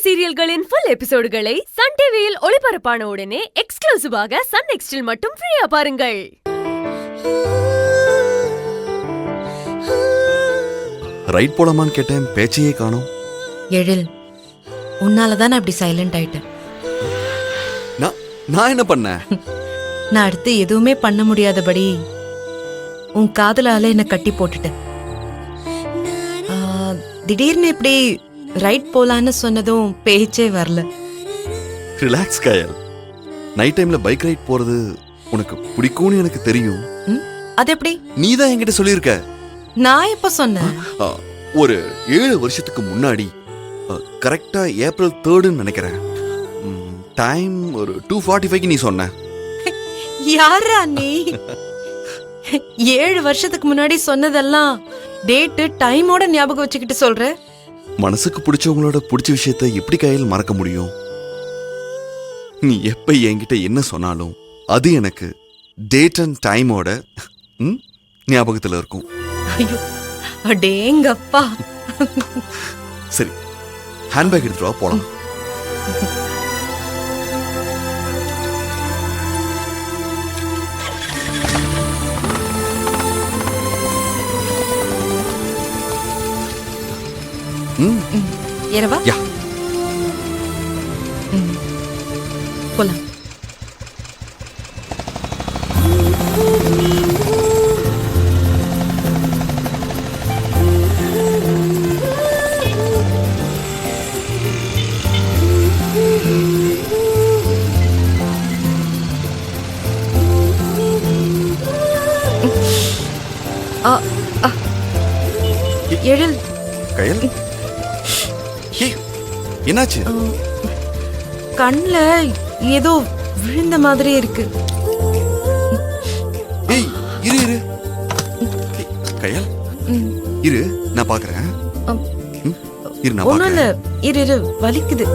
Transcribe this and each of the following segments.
சீரியல்களின் full எபிசோடுகளை Sun டிவியில் ஒளிபரப்பான உடனே எக்ஸ்க்ளூசிவாக சன் நெக்ஸ்டில் மட்டும் ஃப்ரீயா பாருங்கள். ரைட் போலாமான்னு கேட்டேன், பேச்சையே காணோம். எழில், உன்னாலதான் அப்படி சைலண்ட் ஆயிட்டேன். நான் என்ன பண்ணேன்? நான் அடுத்து எதுவுமே பண்ண முடியாதபடி உன் காதலால என்ன கட்டி போட்டுட்டேன். திடீர்னு இப்படி ரைட் போலான்னு சொன்னதும் பேச்சே வரல. ரிலாக்ஸ் கயல். நைட் டைம்ல பைக் ரைட் போறது உனக்கு பிடிக்கும்னு எனக்கு தெரியும். அது எப்படி? நீ தான் என்கிட்ட சொல்லியிருக்க. நான் எப்ப சொன்னேன்? ஒரு 7 வருஷத்துக்கு முன்னாடி, கரெக்டா ஏப்ரல் 3 நினைக்கிறேன். டைம் ஒரு 2:45 நீ சொன்ன. யாரா நீ? 7 வருஷத்துக்கு முன்னாடி சொன்னதெல்லாம் டேட் டைமோட ஞாபகம் வச்சுக்கிட்டு சொல்ற. மனசுக்கு பிடிச்சவங்களோட பிடிச்ச விஷயத்தை எப்படி கையில் மறக்க முடியும்? நீ எப்ப என்கிட்ட என்ன சொன்னாலும் அது எனக்கு டேட் அண்ட் டைமோட ஞாபகத்துல இருக்கும். ஐயோ அடேங்கப்பா. சரி, ஹேண்ட்பேக் எடுத்துட்டு வா, போலாம். ஏறவா? யா. போலாம். எழில். கயல், என்னாச்சு? கண்ணுல ஏதோ விழுந்த மாதிரி இருக்கு. ஏய், இரு இரு. கயல், இரு, நான் பாக்குறேன். இரு, நான் பாக்குறேன். இரு இரு, வலிக்குது.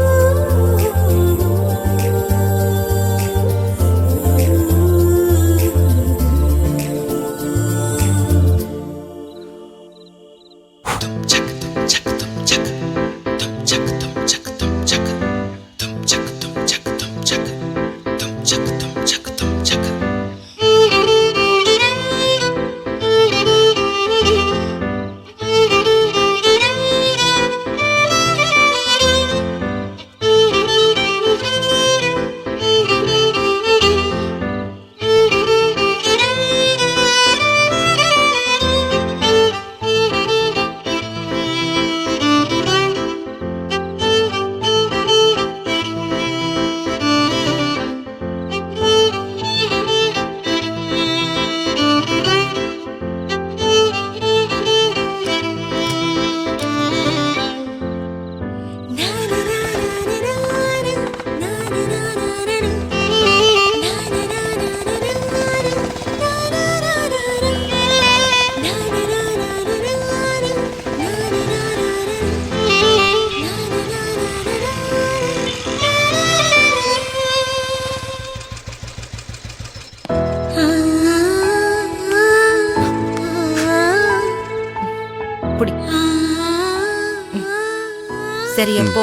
சரி, அப்போ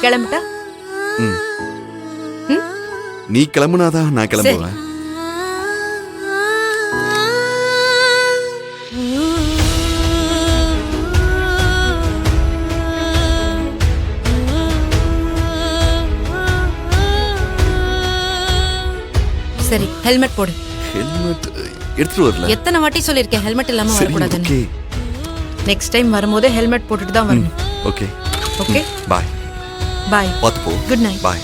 கிளம்பிட்டா? நீ கிளம்புனாதான் நான் கிளம்புவேன். சரி, ஹெல்மெட் போடு. ஹெல்மெட் எடுத்துட்டு வரல. எத்தனை வாட்டி சொல்லிருக்கேன் ஹெல்மெட் இல்லாம வரக்கூடாதுன்னு. நெக்ஸ்ட் டைம் வரும்போது ஹெல்மெட் போட்டுட்டு தான் வரணும். Okay okay, bye. பாய். பாத்து போ. Good night. பாய்.